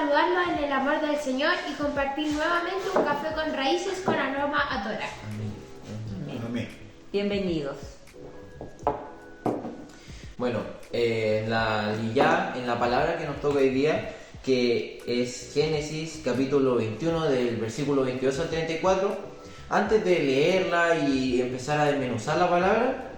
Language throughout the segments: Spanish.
saludarlos en el amor del Señor y compartir nuevamente un café con raíces con aroma a Torah. Amén. Bienvenidos. Bueno, en la palabra que nos toca hoy día, que es Génesis capítulo 21 del versículo 22 al 34, antes de leerla y empezar a desmenuzar la palabra,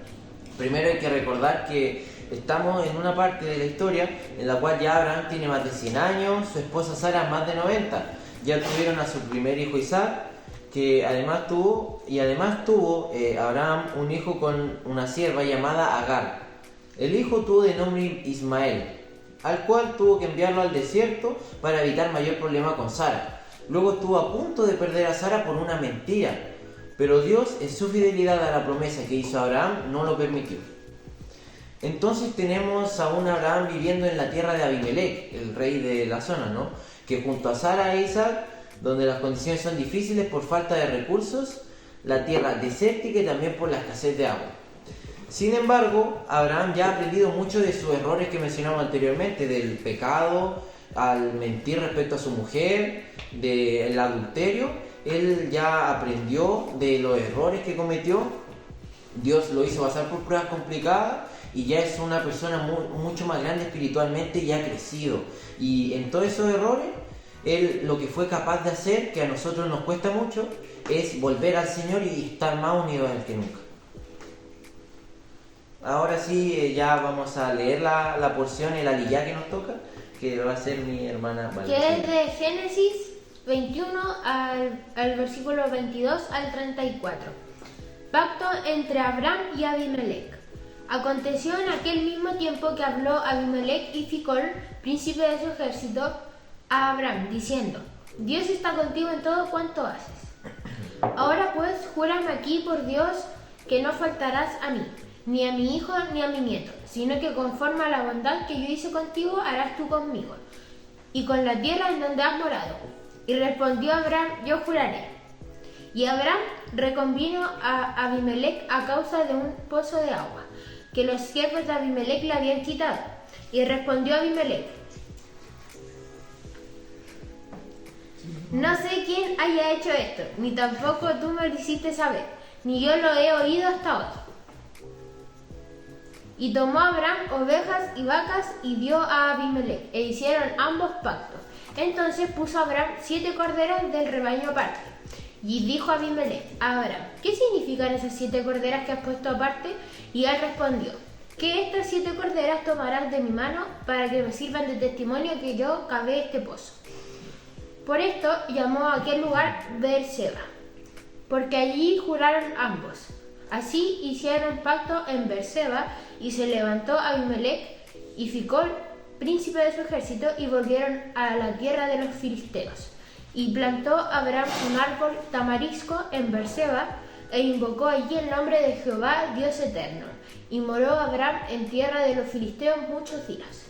primero hay que recordar que estamos en una parte de la historia en la cual ya Abraham tiene más de 100 años, su esposa Sara más de 90, ya tuvieron a su primer hijo Isaac, que además tuvo Abraham un hijo con una sierva llamada Agar. El hijo tuvo de nombre Ismael, al cual tuvo que enviarlo al desierto para evitar mayor problema con Sara. Luego estuvo a punto de perder a Sara por una mentira, pero Dios, en su fidelidad a la promesa que hizo a Abraham, no lo permitió. Entonces tenemos a un Abraham viviendo en la tierra de Abimelech, el rey de la zona, ¿no? Que junto a Sara e Isaac, donde las condiciones son difíciles por falta de recursos, la tierra desértica y también por la escasez de agua. Sin embargo, Abraham ya ha aprendido mucho de sus errores que mencionamos anteriormente, del pecado, al mentir respecto a su mujer, del adulterio. Él ya aprendió de los errores que cometió. Dios lo hizo pasar por pruebas complicadas y ya es una persona mucho más grande espiritualmente y ha crecido. Y en todos esos errores, él lo que fue capaz de hacer, que a nosotros nos cuesta mucho, es volver al Señor y estar más unidos a Él que nunca. Ahora sí, ya vamos a leer la porción, el aliyá que nos toca, que va a ser mi hermana Valentina. Que es de Génesis 21 al versículo 22 al 34. Pacto entre Abraham y Abimelech. Aconteció en aquel mismo tiempo que habló Abimelech y Ficol, príncipe de su ejército, a Abraham, diciendo: Dios está contigo en todo cuanto haces. Ahora pues, júrame aquí por Dios que no faltarás a mí, ni a mi hijo ni a mi nieto, sino que conforme a la bondad que yo hice contigo, harás tú conmigo, y con la tierra en donde has morado. Y respondió Abraham: yo juraré. Y Abraham reconvino a Abimelech a causa de un pozo de agua, que los siervos de Abimelech le habían quitado. Y respondió Abimelech: no sé quién haya hecho esto, ni tampoco tú me lo hiciste saber, ni yo lo he oído hasta ahora. Y tomó Abraham ovejas y vacas y dio a Abimelech, e hicieron ambos pactos. Entonces puso Abraham 7 corderas del rebaño aparte. Y dijo Abimelech a Abraham: ¿qué significan esas 7 corderas que has puesto aparte? Y él respondió: que estas 7 corderas tomarás de mi mano para que me sirvan de testimonio que yo cavé este pozo. Por esto llamó a aquel lugar Beerseba, porque allí juraron ambos. Así hicieron pacto en Beerseba, y se levantó Abimelech y Ficol, príncipe de su ejército, y volvieron a la tierra de los filisteos. Y plantó Abraham un árbol tamarisco en Beerseba, e invocó allí el nombre de Jehová, Dios eterno. Y moró Abraham en tierra de los filisteos muchos días.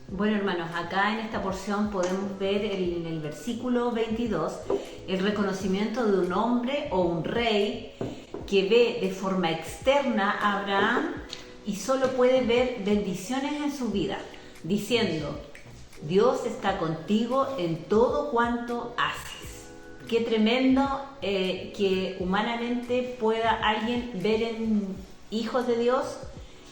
Bueno, hermanos, acá en esta porción podemos ver en el versículo 22 el reconocimiento de un hombre o un rey que ve de forma externa a Abraham y solo puede ver bendiciones en su vida, diciendo: Dios está contigo en todo cuanto haces. Qué tremendo que humanamente pueda alguien ver en hijos de Dios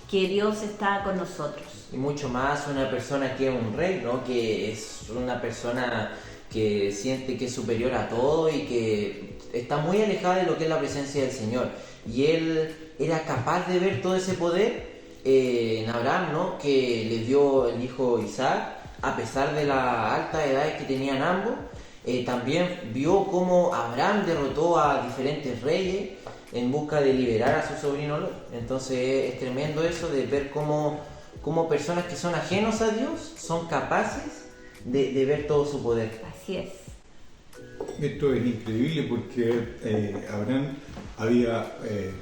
que Dios está con nosotros. Y mucho más una persona que es un rey, ¿no? Que es una persona que siente que es superior a todo y que está muy alejada de lo que es la presencia del Señor. Y él era capaz de ver todo ese poder en Abraham, ¿no? Que le dio el hijo Isaac, a pesar de las altas edades que tenían ambos. También vio cómo Abraham derrotó a diferentes reyes en busca de liberar a su sobrino Lot. Entonces es tremendo eso de ver cómo personas que son ajenos a Dios son capaces de ver todo su poder. Así es. Esto es increíble porque Abraham había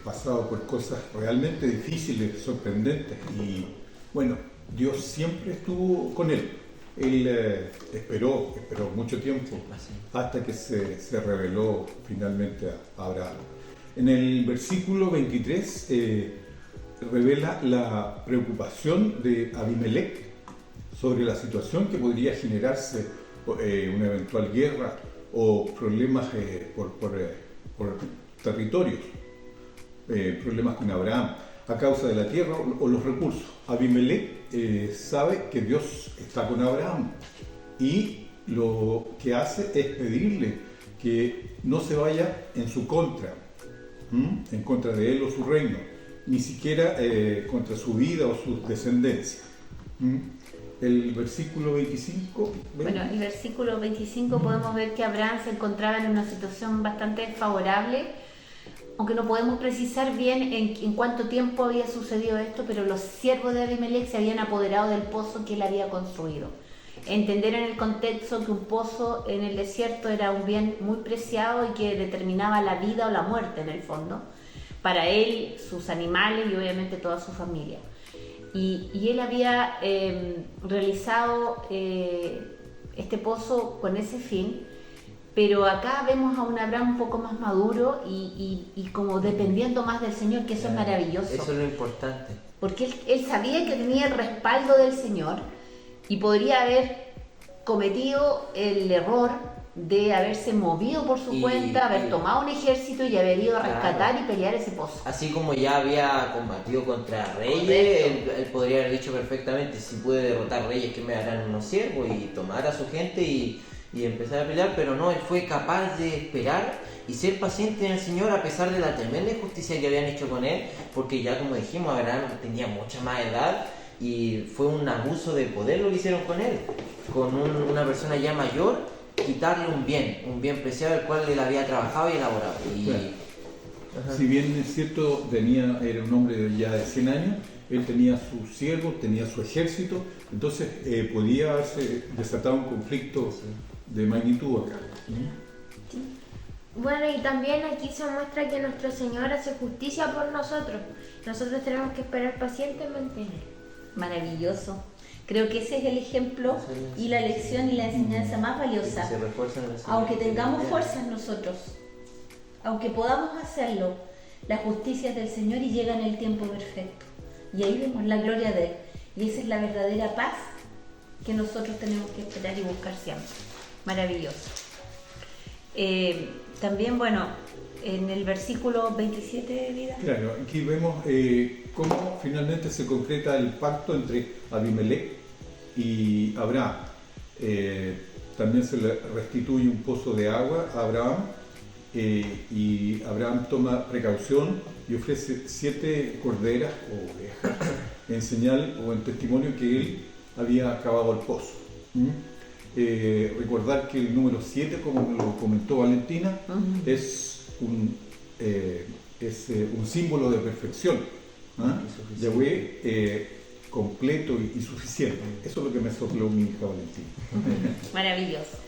pasado por cosas realmente difíciles, sorprendentes, y bueno, Dios siempre estuvo con él. Él esperó mucho tiempo hasta que se reveló finalmente a Abraham. En el versículo 23 revela la preocupación de Abimelech sobre la situación que podría generarse una eventual guerra o problemas por territorios, problemas con Abraham a causa de la tierra o los recursos. Abimelech sabe que Dios está con Abraham y lo que hace es pedirle que no se vaya en su contra, en contra de él o su reino, ni siquiera contra su vida o su descendencia. El versículo 25. Bueno, el versículo 25 podemos ver que Abraham se encontraba en una situación bastante favorable, aunque no podemos precisar bien en cuánto tiempo había sucedido esto, pero los siervos de Abimelech se habían apoderado del pozo que él había construido. Entender en el contexto que un pozo en el desierto era un bien muy preciado y que determinaba la vida o la muerte en el fondo, para él, sus animales y obviamente toda su familia. Y él había realizado este pozo con ese fin, pero acá vemos a un Abraham un poco más maduro y como dependiendo más del Señor, que eso es maravilloso. Eso es lo importante. Porque él sabía que tenía el respaldo del Señor y podría haber cometido el error de haberse movido por su cuenta, haber tomado un ejército y haber ido a rescatar y pelear ese pozo. Así como ya había combatido contra reyes, él podría haber dicho perfectamente: si pude derrotar reyes, que me harán unos siervos, y tomar a su gente y empezar a pelear. Pero no, él fue capaz de esperar y ser paciente en el Señor a pesar de la tremenda injusticia que habían hecho con él, porque ya, como dijimos, Abraham tenía mucha más edad y fue un abuso de poder lo que hicieron con él, con una persona ya mayor, quitarle un bien preciado, el cual él había trabajado y elaborado. Claro. Si bien es cierto, era un hombre ya de 100 años, él tenía sus siervos, tenía su ejército, entonces podía haberse desatado un conflicto de magnitud acá. Bueno, y también aquí se muestra que nuestro Señor hace justicia por nosotros. Nosotros tenemos que esperar pacientemente en Él. Maravilloso. Creo que ese es el ejemplo y la lección y la enseñanza más valiosa. Aunque tengamos fuerzas nosotros, aunque podamos hacerlo, la justicia es del Señor y llega en el tiempo perfecto. Y ahí vemos la gloria de Él. Y esa es la verdadera paz que nosotros tenemos que esperar y buscar siempre. Maravilloso. También, bueno, en el versículo 27 de vida. Claro, aquí vemos cómo finalmente se concreta el pacto entre Abimelech y Abraham. También se le restituye un pozo de agua a Abraham y Abraham toma precaución y ofrece 7 corderas o ovejas en señal o en testimonio que él había acabado el pozo. Recordar que el número 7, como lo comentó Valentina, es un símbolo de perfección. Yahweh completo y suficiente. Eso es lo que me sopló mi hija Valentina. Maravilloso.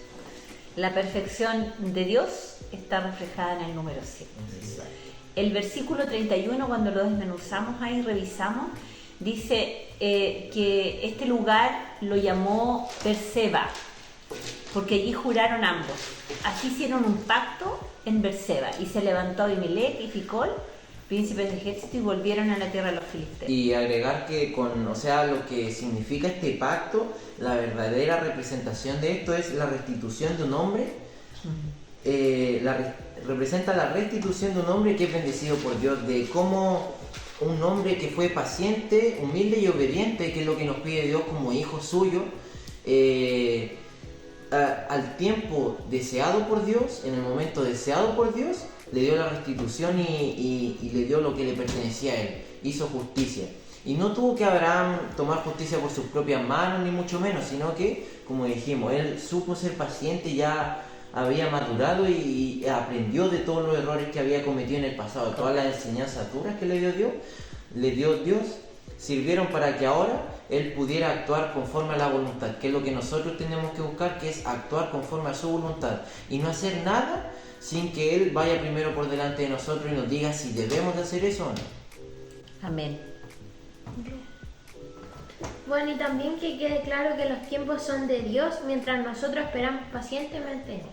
La perfección de Dios está reflejada en el número 7. El versículo 31, cuando lo desmenuzamos ahí, revisamos, dice que este lugar lo llamó Berseba, porque allí juraron ambos. Así hicieron un pacto en Berseba, y se levantó Abimelech y Ficol, príncipes de ejército, y volvieron a la tierra de los filisteos. Y agregar que lo que significa este pacto, la verdadera representación de esto es la restitución de un hombre. Representa la restitución de un hombre que es bendecido por Dios, de cómo un hombre que fue paciente, humilde y obediente, que es lo que nos pide Dios como hijo suyo, al tiempo deseado por Dios, en el momento deseado por Dios, le dio la restitución y le dio lo que le pertenecía a él, hizo justicia. Y no tuvo que Abraham tomar justicia por sus propias manos, ni mucho menos, sino que, como dijimos, él supo ser paciente, ya había madurado y aprendió de todos los errores que había cometido en el pasado. Todas las enseñanzas duras que le dio Dios, sirvieron para que ahora él pudiera actuar conforme a la voluntad, que es lo que nosotros tenemos que buscar, que es actuar conforme a su voluntad y no hacer nada sin que él vaya primero por delante de nosotros y nos diga si debemos de hacer eso o no. Amén. Bueno, y también que quede claro que los tiempos son de Dios mientras nosotros esperamos pacientemente en Él.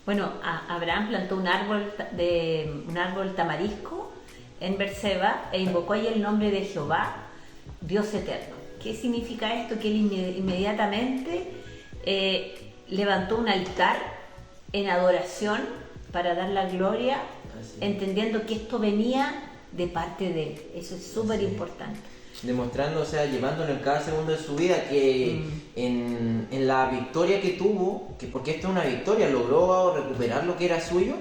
Bueno, Abraham plantó un árbol tamarisco en Berseba e invocó ahí el nombre de Jehová, Dios eterno. ¿Qué significa esto? Que él inmediatamente levantó un altar en adoración para dar la gloria, entendiendo que esto venía de parte de él. Eso es súper importante. Demostrando, o sea, llevándolo en cada segundo de su vida, que en la victoria que tuvo, que porque esto es una victoria, logró recuperar lo que era suyo.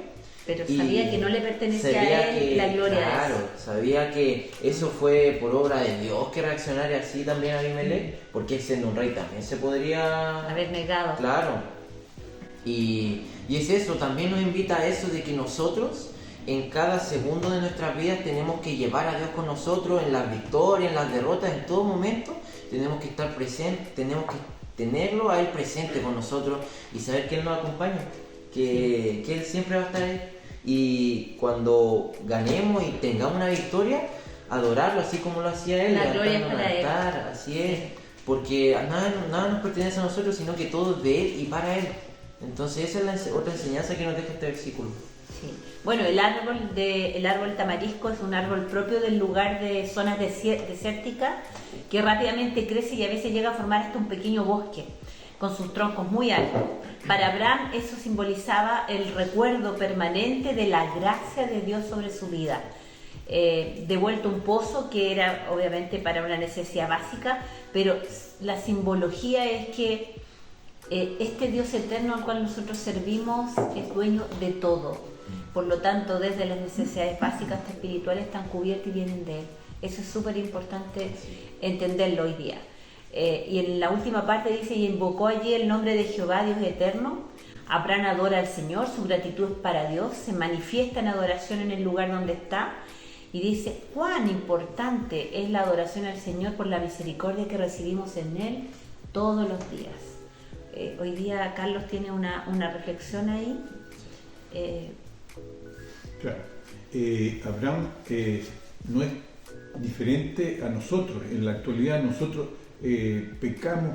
Pero sabía que no le pertenecía a él la gloria. Claro, de eso. sabía que eso fue por obra de Dios que reaccionara así también a Abimelech, porque él siendo un rey también se podría haber negado. Claro. Y es eso, también nos invita a eso de que nosotros en cada segundo de nuestras vidas tenemos que llevar a Dios con nosotros en las victorias, en las derrotas, en todo momento tenemos que estar presentes, tenemos que tenerlo a Él presente con nosotros y saber que Él nos acompaña, que Él siempre va a estar ahí. Y cuando ganemos y tengamos una victoria, adorarlo así como lo hacía Él, la gloria es levantarnos para al Él. altar, así es, porque nada nos pertenece a nosotros, sino que todo es de Él y para Él. Entonces esa es otra enseñanza que nos deja este versículo. Sí. Bueno, el árbol tamarisco es un árbol propio del lugar de zonas desérticas que rápidamente crece y a veces llega a formar hasta un pequeño bosque con sus troncos muy altos. Para Abraham eso simbolizaba el recuerdo permanente de la gracia de Dios sobre su vida. Devuelto un pozo que era obviamente para una necesidad básica, pero la simbología es que este Dios eterno al cual nosotros servimos es dueño de todo. Por lo tanto, desde las necesidades básicas hasta espirituales están cubiertas y vienen de Él. Eso es súper importante entenderlo hoy día. Y en la última parte dice, y invocó allí el nombre de Jehová, Dios eterno. Abraham adora al Señor, su gratitud es para Dios, se manifiesta en adoración en el lugar donde está. Y dice, cuán importante es la adoración al Señor por la misericordia que recibimos en Él todos los días. Hoy día Carlos tiene una reflexión ahí. Claro, Abraham no es diferente a nosotros. En la actualidad nosotros pecamos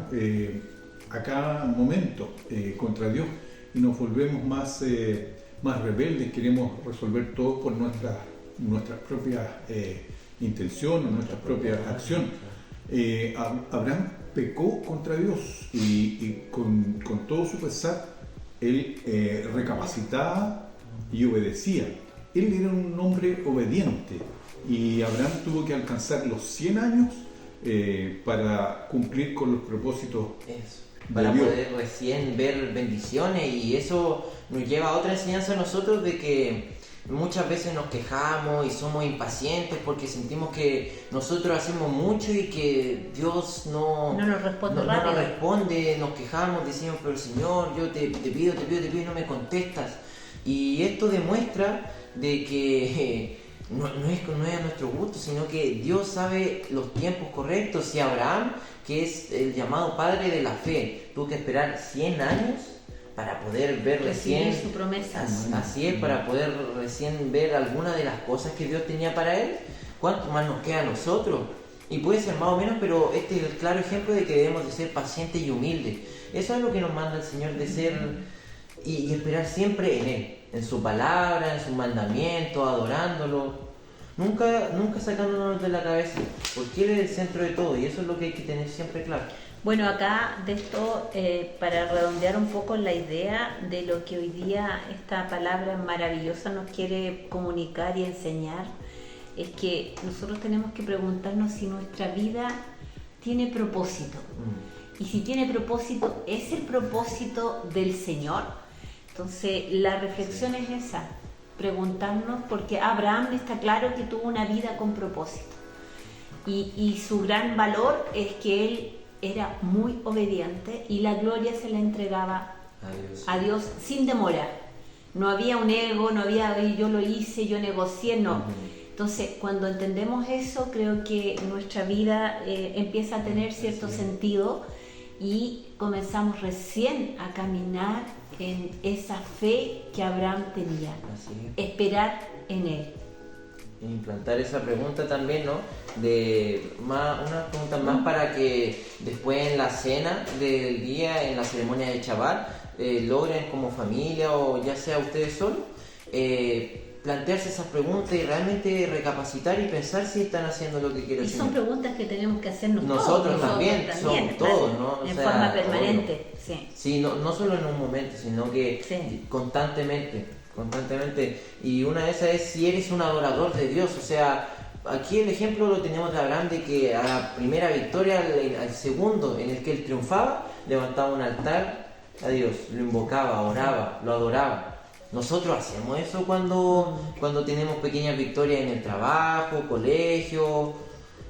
a cada momento contra Dios y nos volvemos más rebeldes, queremos resolver todo por nuestras propias intenciones, nuestras propias acciones. Abraham pecó contra Dios y con todo su pesar él recapacitaba y obedecía. Él era un hombre obediente y Abraham tuvo que alcanzar los 100 años para cumplir con los propósitos para de Dios. poder recién ver bendiciones, y eso nos lleva a otra enseñanza a nosotros de que muchas veces nos quejamos y somos impacientes porque sentimos que nosotros hacemos mucho y que Dios no nos responde no nos responde, nos quejamos, decimos, pero Señor, yo te pido y no me contestas. Y esto demuestra de que no es a nuestro gusto, sino que Dios sabe los tiempos correctos. Y Abraham, que es el llamado padre de la fe, tuvo que esperar 100 años para poder ver recién su promesa. Así es, para poder recién ver algunas de las cosas que Dios tenía para él. ¿Cuánto más nos queda a nosotros? Y puede ser más o menos, pero este es el claro ejemplo de que debemos de ser pacientes y humildes. Eso es lo que nos manda el Señor, de ser y esperar siempre en Él, en su palabra, en sus mandamientos, adorándolo, nunca sacándonos de la cabeza, porque Él es el centro de todo, y eso es lo que hay que tener siempre claro. Bueno, acá de esto, para redondear un poco la idea de lo que hoy día esta palabra maravillosa nos quiere comunicar y enseñar, es que nosotros tenemos que preguntarnos si nuestra vida tiene propósito. Y si tiene propósito, ¿es el propósito del Señor? Entonces, la reflexión es esa, preguntarnos, porque Abraham está claro que tuvo una vida con propósito. Y su gran valor es que él era muy obediente y la gloria se la entregaba a Dios sin demora. No había un ego, no había yo lo hice, yo negocié, no. Entonces, cuando entendemos eso, creo que nuestra vida empieza a tener cierto sentido y comenzamos recién a caminar en esa fe que Abraham tenía. Esperar en Él. Implantar esa pregunta también, ¿no? Una pregunta más para que después en la cena del día, en la ceremonia de Shabbat, logren como familia o ya sea ustedes solos, plantearse esas preguntas y realmente recapacitar y pensar si están haciendo lo que quiere el Y son Señor. preguntas que tenemos que hacernos Nosotros también, todos, ¿no? O En sea, forma permanente, obvio. sí. Sí, no solo en un momento, sino que Sí. constantemente. Y una de esas es si eres un adorador de Dios. O sea, aquí el ejemplo lo tenemos de Abraham, de que a la primera victoria, al segundo en el que él triunfaba, levantaba un altar a Dios, lo invocaba, oraba, lo adoraba. Nosotros hacemos eso cuando tenemos pequeñas victorias en el trabajo, colegio,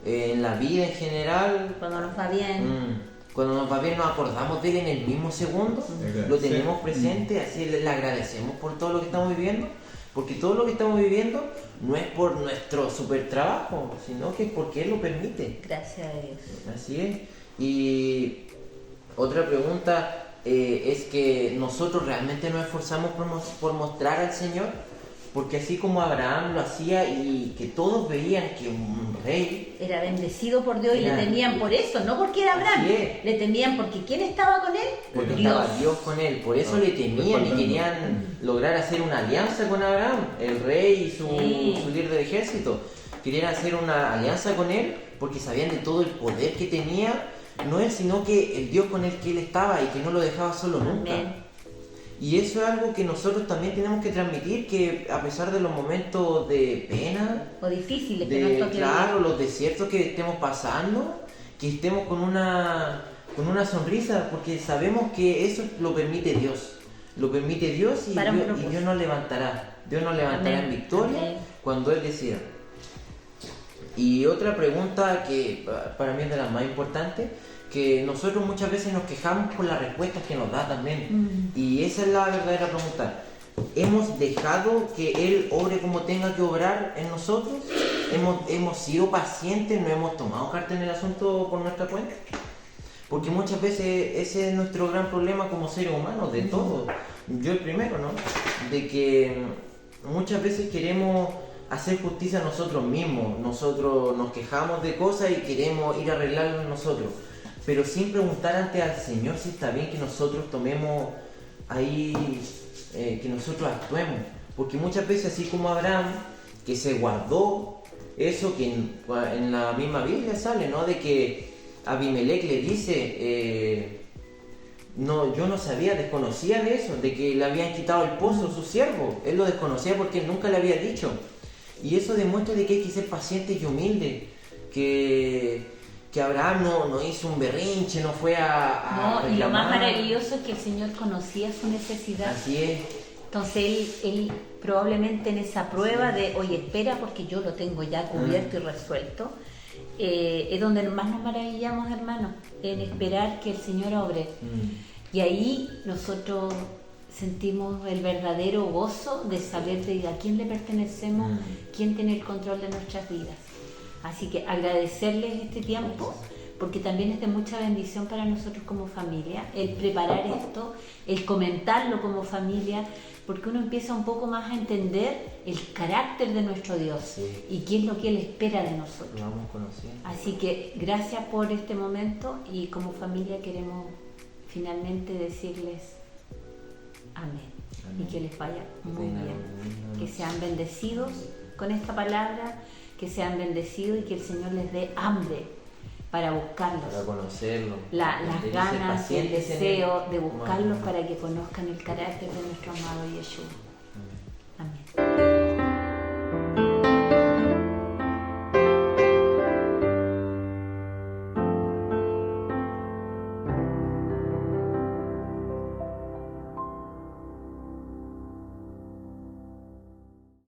en la vida en general. Cuando nos va bien. Cuando nos va bien nos acordamos de él en el mismo segundo, lo tenemos presente, así le agradecemos por todo lo que estamos viviendo, porque todo lo que estamos viviendo no es por nuestro super trabajo, sino que es porque él lo permite. Gracias a Dios. Así es. Y otra pregunta es que nosotros realmente nos esforzamos por mostrar al Señor, porque así como Abraham lo hacía y que todos veían que un rey Era bendecido por Dios y Era- le temían por eso, no porque era Abraham. Así es. Le temían porque ¿quién estaba con él? porque Dios. estaba Dios con él, por eso le temían y respaldando. querían lograr hacer una alianza con Abraham, el rey y Sí. su líder de ejército. Querían hacer una alianza con él porque sabían de todo el poder que tenía, no él, sino que el Dios con el que él estaba y que no lo dejaba solo nunca. Amén. Y eso es algo que nosotros también tenemos que transmitir, que a pesar de los momentos de pena, O difíciles que nos toque claro, los desiertos que estemos pasando, que estemos con una sonrisa, porque sabemos que eso lo permite Dios. Lo permite Dios y Para un Dios, propósito. Dios nos levantará. Dios nos levantará Amén. en victoria Amén. cuando Él decida. Y otra pregunta que para mí es de las más importantes, que nosotros muchas veces nos quejamos por las respuestas que nos da también. Y esa es la verdadera pregunta. ¿Hemos dejado que Él obre como tenga que obrar en nosotros? ¿Hemos sido pacientes? ¿No hemos tomado carta en el asunto por nuestra cuenta? Porque muchas veces ese es nuestro gran problema como seres humanos, de todo. Yo el primero, ¿no? De que muchas veces queremos hacer justicia a nosotros mismos. Nosotros nos quejamos de cosas y queremos ir a arreglarlo nosotros. Pero sin preguntar ante al Señor si está bien que nosotros tomemos ahí, que nosotros actuemos. Porque muchas veces, así como Abraham, que se guardó eso que en la misma Biblia sale, ¿no? De que Abimelech le dice, no, yo no sabía, desconocía de eso, de que le habían quitado el pozo a su siervo. Él lo desconocía porque él nunca le había dicho. Y eso demuestra de que hay que ser paciente y humilde, que Abraham no hizo un berrinche, no fue a No, y lo más reclamar. maravilloso es que el Señor conocía su necesidad. Así es. Entonces él probablemente en esa prueba de, oye, espera porque yo lo tengo ya cubierto y resuelto, es donde más nos maravillamos, hermanos, en esperar que el Señor obre. Y ahí nosotros sentimos el verdadero gozo de saber de a quién le pertenecemos, quién tiene el control de nuestras vidas. Así que agradecerles este tiempo, porque también es de mucha bendición para nosotros como familia, el preparar esto, el comentarlo como familia, porque uno empieza un poco más a entender el carácter de nuestro Dios Sí. y qué es lo que Él espera de nosotros. Lo vamos conociendo. Así que gracias por este momento y como familia queremos finalmente decirles amén. Amén. Y que les vaya muy Tengan bien. una linda Que noche. sean bendecidos con esta palabra, que sean bendecidos y que el Señor les dé hambre para buscarlos. Para conocerlo. Las De ser ganas y el pacientes en deseo él. de buscarlos Bueno. para que conozcan el carácter de nuestro amado Yeshua.